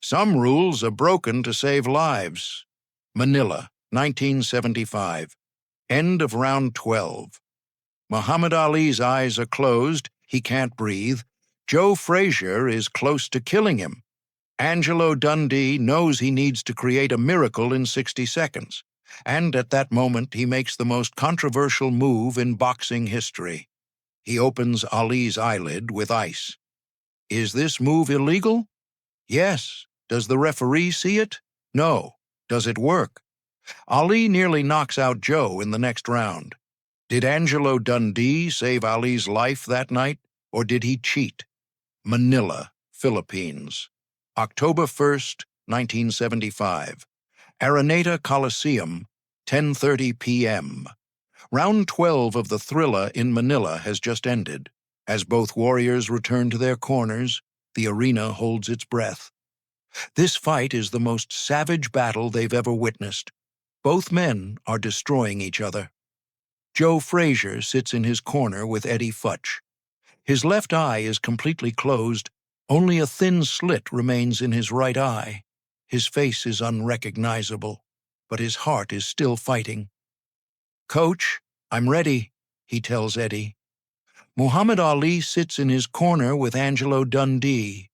Some rules are broken to save lives. Manila, 1975. End of round 12. Muhammad Ali's eyes are closed. He can't breathe. Joe Frazier is close to killing him. Angelo Dundee knows he needs to create a miracle in 60 seconds. And at that moment, he makes the most controversial move in boxing history. He opens Ali's eyelid with ice. Is this move illegal? Yes. Does the referee see it? No. Does it work? Ali nearly knocks out Joe in the next round. Did Angelo Dundee save Ali's life that night, or did he cheat? Manila, Philippines. October 1st, 1975. Araneta Coliseum, 10:30 p.m. Round 12 of the Thrilla in Manila has just ended. As both warriors return to their corners, the arena holds its breath. This fight is the most savage battle they've ever witnessed. Both men are destroying each other. Joe Frazier sits in his corner with Eddie Futch. His left eye is completely closed. Only a thin slit remains in his right eye. His face is unrecognizable, but his heart is still fighting. "Coach, I'm ready," he tells Eddie. Muhammad Ali sits in his corner with Angelo Dundee.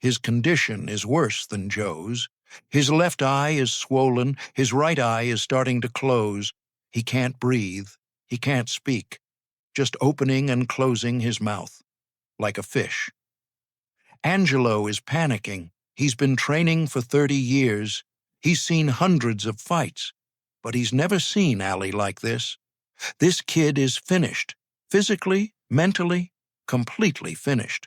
His condition is worse than Joe's. His left eye is swollen, his right eye is starting to close. He can't breathe, he can't speak, just opening and closing his mouth, like a fish. Angelo is panicking. He's been training for 30 years. He's seen hundreds of fights, but he's never seen Ali like this. This kid is finished, physically, mentally, completely finished.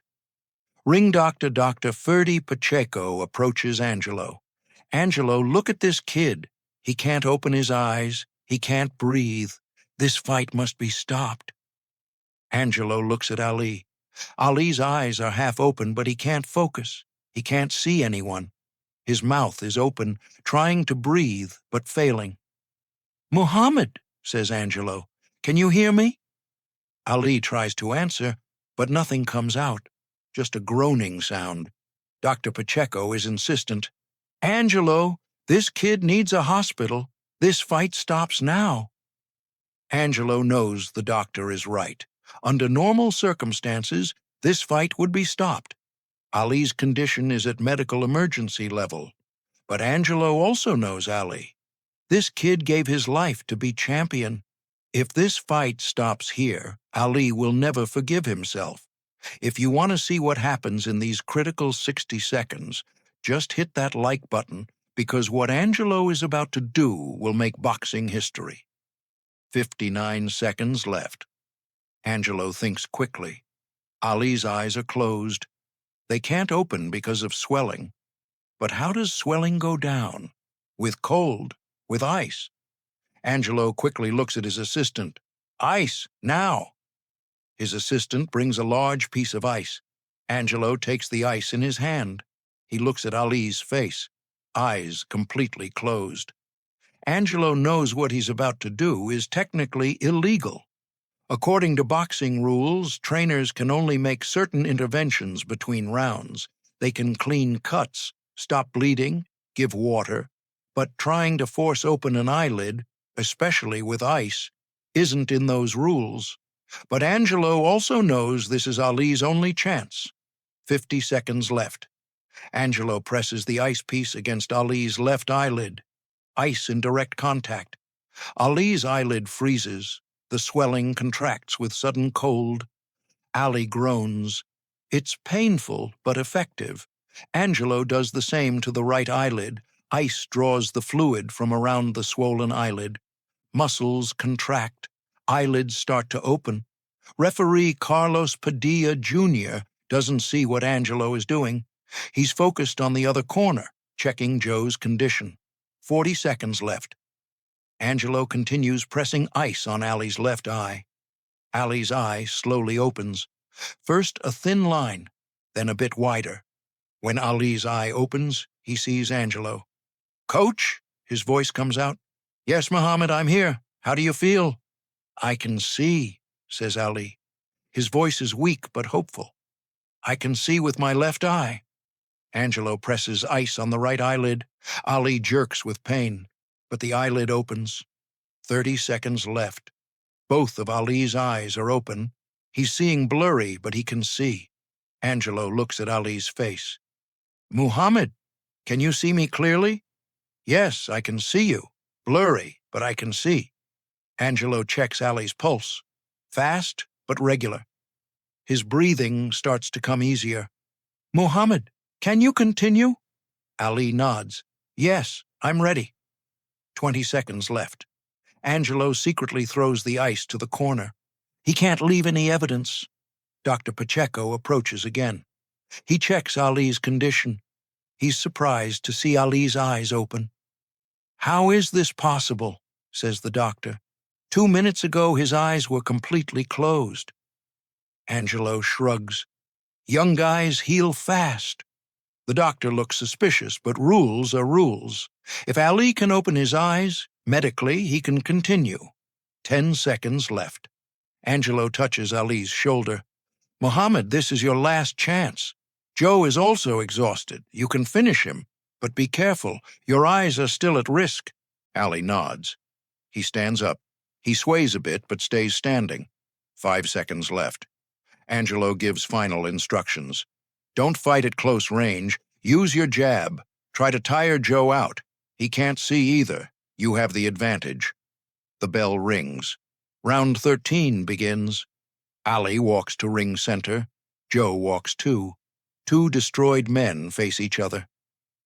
Ring doctor Dr. Ferdy Pacheco approaches Angelo. "Angelo, look at this kid. He can't open his eyes. He can't breathe. This fight must be stopped." Angelo looks at Ali. Ali's eyes are half open, but he can't focus. He can't see anyone. His mouth is open, trying to breathe, but failing. "Muhammad," says Angelo, "can you hear me?" Ali tries to answer, but nothing comes out, just a groaning sound. Dr. Pacheco is insistent. "Angelo, this kid needs a hospital. This fight stops now." Angelo knows the doctor is right. Under normal circumstances, this fight would be stopped. Ali's condition is at medical emergency level. But Angelo also knows Ali. This kid gave his life to be champion. If this fight stops here, Ali will never forgive himself. If you want to see what happens in these critical 60 seconds, just hit that like button, because what Angelo is about to do will make boxing history. 59 seconds left. Angelo thinks quickly. Ali's eyes are closed. They can't open because of swelling. But how does swelling go down? With cold, with ice. Angelo quickly looks at his assistant. "Ice, now!" His assistant brings a large piece of ice. Angelo takes the ice in his hand. He looks at Ali's face, eyes completely closed. Angelo knows what he's about to do is technically illegal. According to boxing rules, trainers can only make certain interventions between rounds. They can clean cuts, stop bleeding, give water, but trying to force open an eyelid, especially with ice, isn't in those rules. But Angelo also knows this is Ali's only chance. 50 seconds left. Angelo presses the ice piece against Ali's left eyelid. Ice in direct contact. Ali's eyelid freezes. The swelling contracts with sudden cold. Ali groans. It's painful, but effective. Angelo does the same to the right eyelid. Ice draws the fluid from around the swollen eyelid. Muscles contract. Eyelids start to open. Referee Carlos Padilla Jr. doesn't see what Angelo is doing. He's focused on the other corner, checking Joe's condition. 40 seconds left. Angelo continues pressing ice on Ali's left eye. Ali's eye slowly opens. First a thin line, then a bit wider. When Ali's eye opens, he sees Angelo. "Coach?" his voice comes out. "Yes, Muhammad, I'm here. How do you feel?" "I can see," says Ali. His voice is weak but hopeful. "I can see with my left eye." Angelo presses ice on the right eyelid. Ali jerks with pain, but the eyelid opens. 30 seconds left. Both of Ali's eyes are open. He's seeing blurry, but he can see. Angelo looks at Ali's face. Muhammad, can you see me clearly? Yes, I can see you. Blurry, but I can see. Angelo checks Ali's pulse. Fast, but regular. His breathing starts to come easier. Muhammad, can you continue? Ali nods. Yes, I'm ready. 20 seconds left. Angelo secretly throws the ice to the corner. He can't leave any evidence. Dr. Pacheco approaches again. He checks Ali's condition. He's surprised to see Ali's eyes open. How is this possible? Says the doctor. 2 minutes ago, his eyes were completely closed. Angelo shrugs. Young guys heal fast. The doctor looks suspicious, but rules are rules. If Ali can open his eyes, medically, he can continue. 10 seconds left. Angelo touches Ali's shoulder. Muhammad, this is your last chance. Joe is also exhausted. You can finish him, but be careful. Your eyes are still at risk. Ali nods. He stands up. He sways a bit, but stays standing. 5 seconds left. Angelo gives final instructions. Don't fight at close range. Use your jab. Try to tire Joe out. He can't see either. You have the advantage. The bell rings. Round 13 begins. Ali walks to ring center. Joe walks too. 2 destroyed men face each other.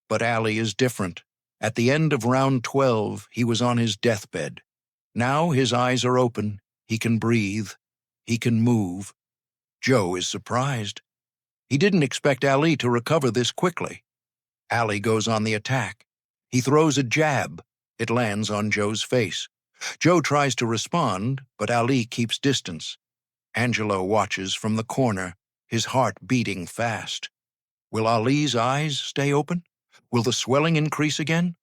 But Ali is different. At the end of round 12, he was on his deathbed. Now his eyes are open. He can breathe. He can move. Joe is surprised. He didn't expect Ali to recover this quickly. Ali goes on the attack. He throws a jab. It lands on Joe's face. Joe tries to respond, but Ali keeps distance. Angelo watches from the corner, his heart beating fast. Will Ali's eyes stay open? Will the swelling increase again?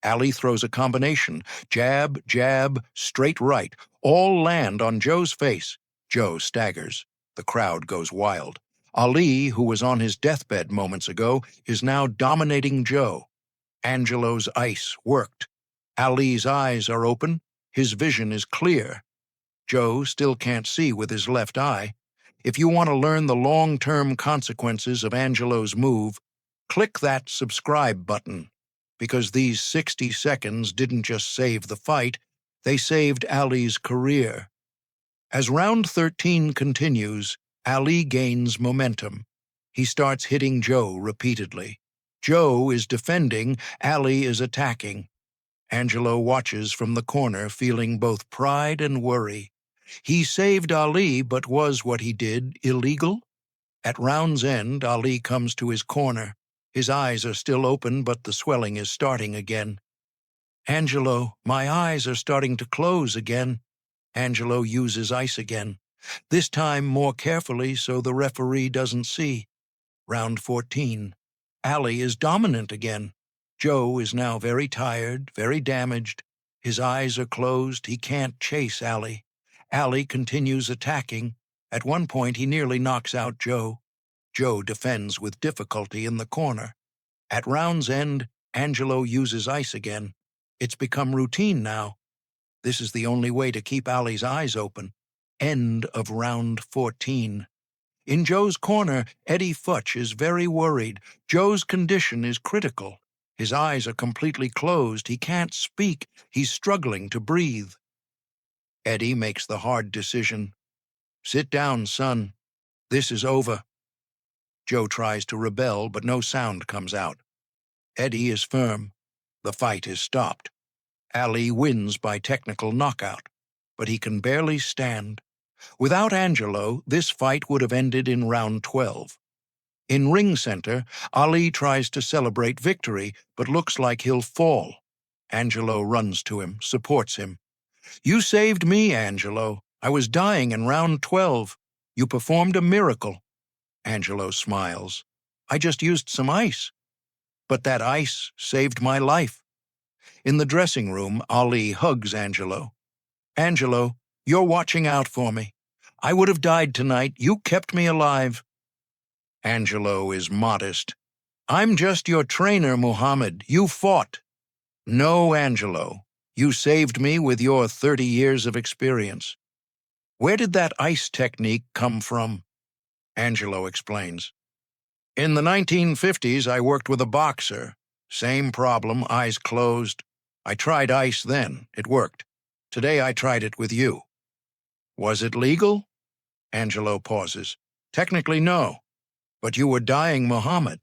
Ali throws a combination. Jab, jab, straight right. All land on Joe's face. Joe staggers. The crowd goes wild. Ali, who was on his deathbed moments ago, is now dominating Joe. Angelo's ice worked. Ali's eyes are open. His vision is clear. Joe still can't see with his left eye. If you want to learn the long-term consequences of Angelo's move, click that subscribe button, because these 60 seconds didn't just save the fight, they saved Ali's career. As round 13 continues, Ali gains momentum. He starts hitting Joe repeatedly. Joe is defending, Ali is attacking. Angelo watches from the corner, feeling both pride and worry. He saved Ali, but was what he did illegal? At round's end, Ali comes to his corner. His eyes are still open, but the swelling is starting again. Angelo, my eyes are starting to close again. Angelo uses ice again, this time more carefully so the referee doesn't see. Round 14. Ali is dominant again. Joe is now very tired, very damaged. His eyes are closed. He can't chase Ali. Ali continues attacking. At one point, he nearly knocks out Joe. Joe defends with difficulty in the corner. At round's end, Angelo uses ice again. It's become routine now. This is the only way to keep Ali's eyes open. End of round 14. In Joe's corner, Eddie Futch is very worried. Joe's condition is critical. His eyes are completely closed. He can't speak. He's struggling to breathe. Eddie makes the hard decision. Sit down, son. This is over. Joe tries to rebel, but no sound comes out. Eddie is firm. The fight is stopped. Ali wins by technical knockout, but he can barely stand. Without Angelo, this fight would have ended in round 12. In ring center, Ali tries to celebrate victory, but looks like he'll fall. Angelo runs to him, supports him. You saved me, Angelo. I was dying in round 12. You performed a miracle. Angelo smiles. I just used some ice. But that ice saved my life. In the dressing room, Ali hugs Angelo. Angelo, you're watching out for me. I would have died tonight. You kept me alive. Angelo is modest. I'm just your trainer, Muhammad. You fought. No, Angelo. You saved me with your 30 years of experience. Where did that ice technique come from? Angelo explains. In the 1950s, I worked with a boxer. Same problem, eyes closed. I tried ice then. It worked. Today I tried it with you. Was it legal? Angelo pauses. Technically, no. But you were dying Muhammad.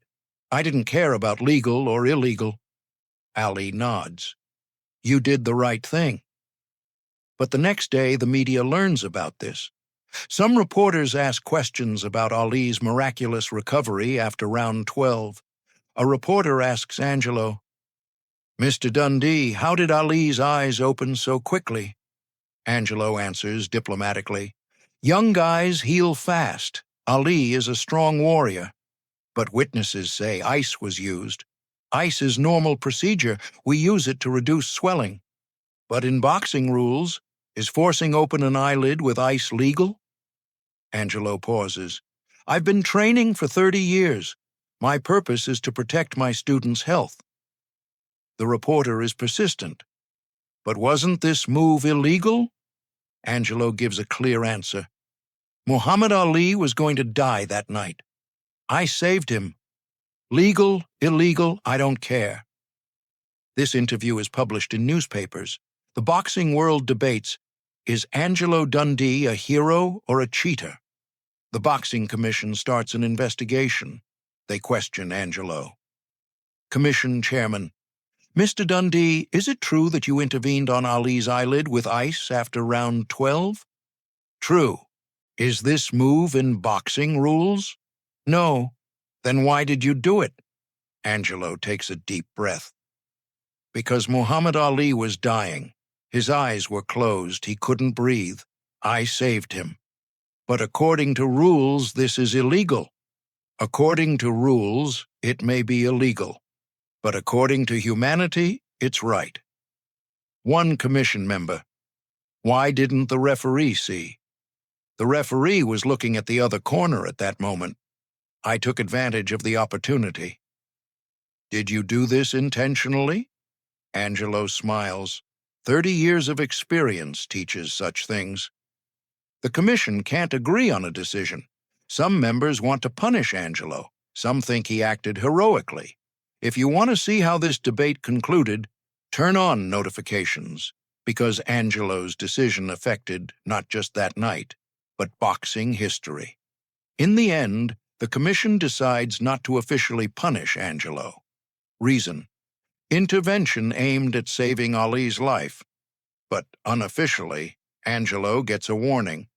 I didn't care about legal or illegal. Ali nods. You did the right thing. But the next day, the media learns about this. Some reporters ask questions about Ali's miraculous recovery after round 12. A reporter asks Angelo, Mr. Dundee, how did Ali's eyes open so quickly? Angelo answers diplomatically, young guys heal fast. Ali is a strong warrior. But witnesses say ice was used. Ice is normal procedure. We use it to reduce swelling. But in boxing rules, is forcing open an eyelid with ice legal? Angelo pauses. I've been training for 30 years. My purpose is to protect my students' health. The reporter is persistent. But wasn't this move illegal? Angelo gives a clear answer. Muhammad Ali was going to die that night. I saved him. Legal, illegal, I don't care. This interview is published in newspapers. The boxing world debates, is Angelo Dundee a hero or a cheater? The Boxing Commission starts an investigation. They question Angelo. Commission Chairman, Mr. Dundee, is it true that you intervened on Ali's eyelid with ice after round 12? True. Is this move in boxing rules? No. Then why did you do it? Angelo takes a deep breath. Because Muhammad Ali was dying. His eyes were closed. He couldn't breathe. I saved him. But according to rules, this is illegal. According to rules, it may be illegal. But according to humanity, it's right. One commission member. Why didn't the referee see? The referee was looking at the other corner at that moment. I took advantage of the opportunity. Did you do this intentionally? Angelo smiles. 30 years of experience teaches such things. The commission can't agree on a decision. Some members want to punish Angelo. Some think he acted heroically. If you want to see how this debate concluded, turn on notifications, because Angelo's decision affected not just that night, but boxing history. In the end, the commission decides not to officially punish Angelo. Reason: intervention aimed at saving Ali's life. But unofficially, Angelo gets a warning.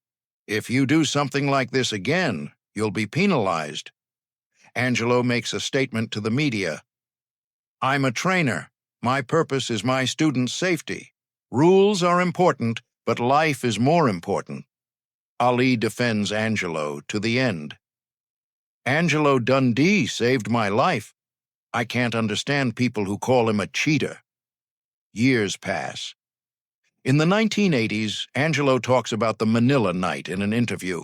If you do something like this again, you'll be penalized. Angelo makes a statement to the media. I'm a trainer. My purpose is my students' safety. Rules are important, but life is more important. Ali defends Angelo to the end. Angelo Dundee saved my life. I can't understand people who call him a cheater. Years pass. In the 1980s, Angelo talks about the Manila night in an interview.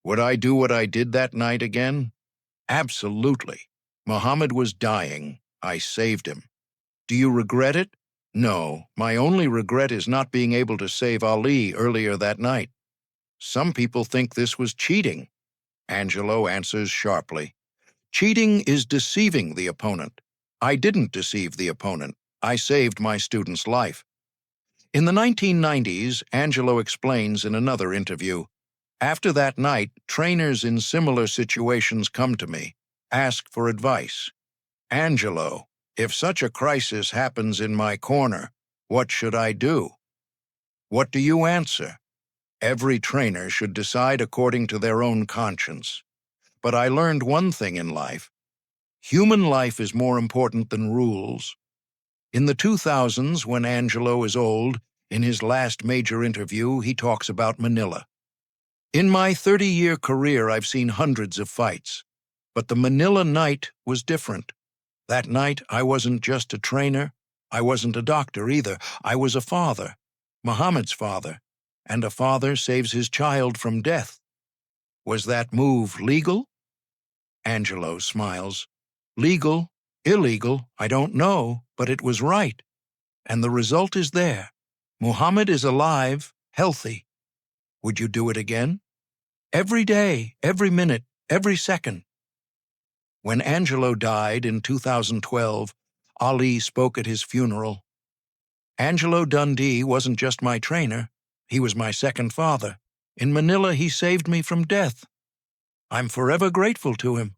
Would I do what I did that night again? Absolutely. Muhammad was dying. I saved him. Do you regret it? No, my only regret is not being able to save Ali earlier that night. Some people think this was cheating. Angelo answers sharply. Cheating is deceiving the opponent. I didn't deceive the opponent. I saved my student's life. In the 1990s, Angelo explains in another interview, after that night, trainers in similar situations come to me, ask for advice. Angelo, if such a crisis happens in my corner, what should I do? What do you answer? Every trainer should decide according to their own conscience. But I learned one thing in life. Human life is more important than rules. In the 2000s, when Angelo is old, in his last major interview, he talks about Manila. In my 30-year career, I've seen hundreds of fights. But the Manila night was different. That night, I wasn't just a trainer. I wasn't a doctor either. I was a father, Muhammad's father, and a father saves his child from death. Was that move legal? Angelo smiles. Legal, illegal, I don't know, but it was right. And the result is there. Muhammad is alive, healthy. Would you do it again? Every day, every minute, every second. When Angelo died in 2012, Ali spoke at his funeral. Angelo Dundee wasn't just my trainer, he was my second father. In Manila, he saved me from death. I'm forever grateful to him.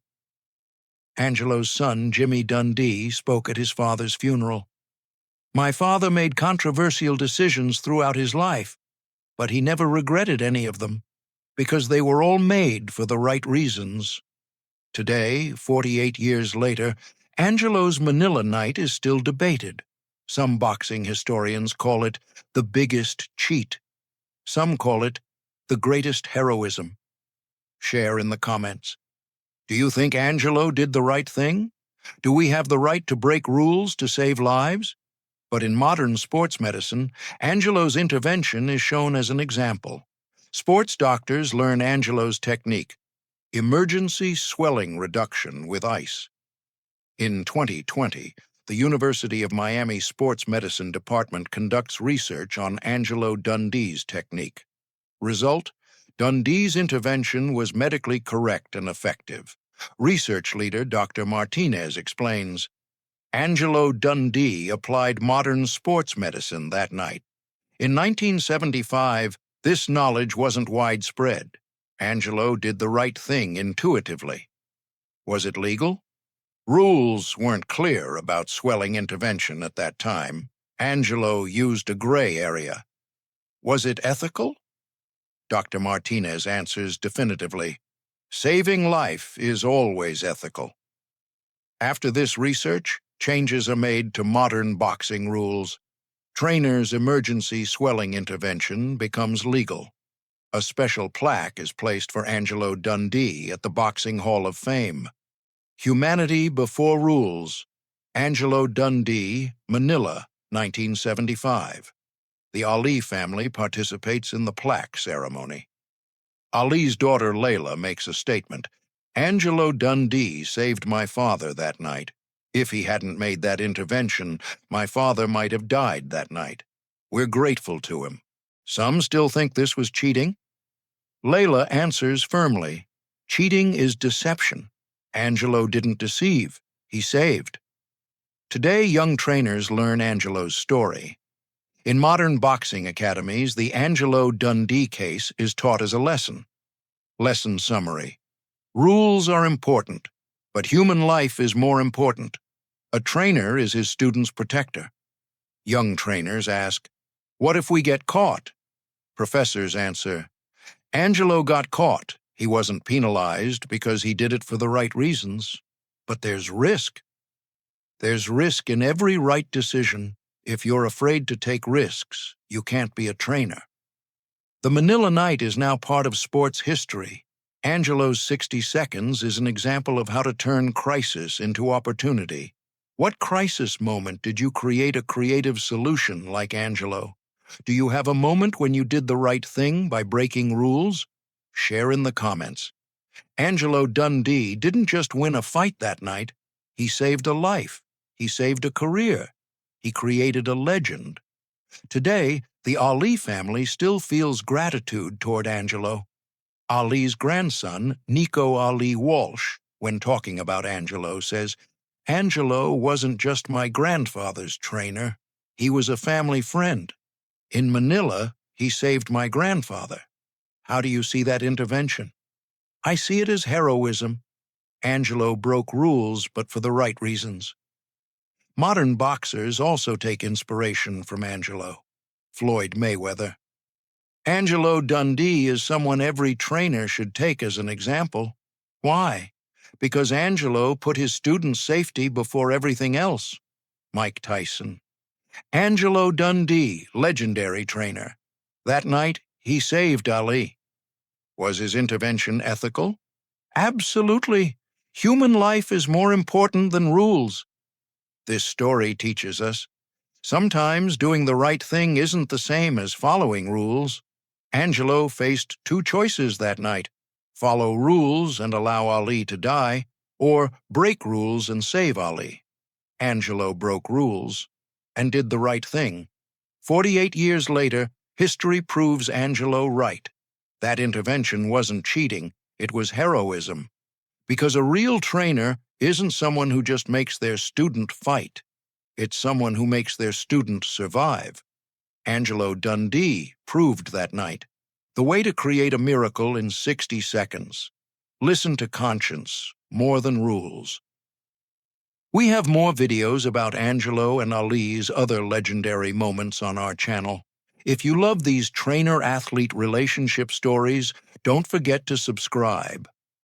Angelo's son, Jimmy Dundee, spoke at his father's funeral. My father made controversial decisions throughout his life, but he never regretted any of them, because they were all made for the right reasons. Today, 48 years later, Angelo's Manila night is still debated. Some boxing historians call it the biggest cheat. Some call it the greatest heroism. Share in the comments. Do you think Angelo did the right thing? Do we have the right to break rules to save lives? But in modern sports medicine, Angelo's intervention is shown as an example. Sports doctors learn Angelo's technique, emergency swelling reduction with ice. In 2020, the University of Miami Sports Medicine Department conducts research on Angelo Dundee's technique. Result: Dundee's intervention was medically correct and effective. Research leader Dr. Martinez explains, Angelo Dundee applied modern sports medicine that night. In 1975, this knowledge wasn't widespread. Angelo did the right thing intuitively. Was it legal? Rules weren't clear about swelling intervention at that time. Angelo used a gray area. Was it ethical? Dr. Martinez answers definitively, saving life is always ethical. After this research, changes are made to modern boxing rules. Trainer's emergency swelling intervention becomes legal. A special plaque is placed for Angelo Dundee at the Boxing Hall of Fame. Humanity Before Rules, Angelo Dundee, Manila, 1975. The Ali family participates in the plaque ceremony. Ali's daughter Layla makes a statement. Angelo Dundee saved my father that night. If he hadn't made that intervention, my father might have died that night. We're grateful to him. Some still think this was cheating. Layla answers firmly, cheating is deception. Angelo didn't deceive, he saved. Today, young trainers learn Angelo's story. In modern boxing academies, the Angelo Dundee case is taught as a lesson. Lesson summary. Rules are important, but human life is more important. A trainer is his student's protector. Young trainers ask, what if we get caught? Professors answer, Angelo got caught. He wasn't penalized because he did it for the right reasons. But there's risk. There's risk in every right decision. If you're afraid to take risks, you can't be a trainer. The Manila night is now part of sports history. Angelo's 60 seconds is an example of how to turn crisis into opportunity. What crisis moment did you create a creative solution like Angelo? Do you have a moment when you did the right thing by breaking rules? Share in the comments. Angelo Dundee didn't just win a fight that night. He saved a life. He saved a career. He created a legend. Today, the Ali family still feels gratitude toward Angelo. Ali's grandson, Nico Ali Walsh, when talking about Angelo, says, Angelo wasn't just my grandfather's trainer. He was a family friend. In Manila, he saved my grandfather. How do you see that intervention? I see it as heroism. Angelo broke rules, but for the right reasons. Modern boxers also take inspiration from Angelo. Floyd Mayweather. Angelo Dundee is someone every trainer should take as an example. Why? Because Angelo put his students' safety before everything else. Mike Tyson. Angelo Dundee, legendary trainer. That night, he saved Ali. Was his intervention ethical? Absolutely. Human life is more important than rules. This story teaches us, sometimes doing the right thing isn't the same as following rules. Angelo faced two choices that night: follow rules and allow Ali to die, Or break rules and save Ali. Angelo broke rules and did the right thing. 48 years later, history proves Angelo right. That intervention wasn't cheating, it was heroism. Because a real trainer isn't someone who just makes their student fight. It's someone who makes their student survive. Angelo Dundee proved that night. The way to create a miracle in 60 seconds. Listen to conscience, more than rules. We have more videos about Angelo and Ali's other legendary moments on our channel. If you love these trainer-athlete relationship stories, don't forget to subscribe.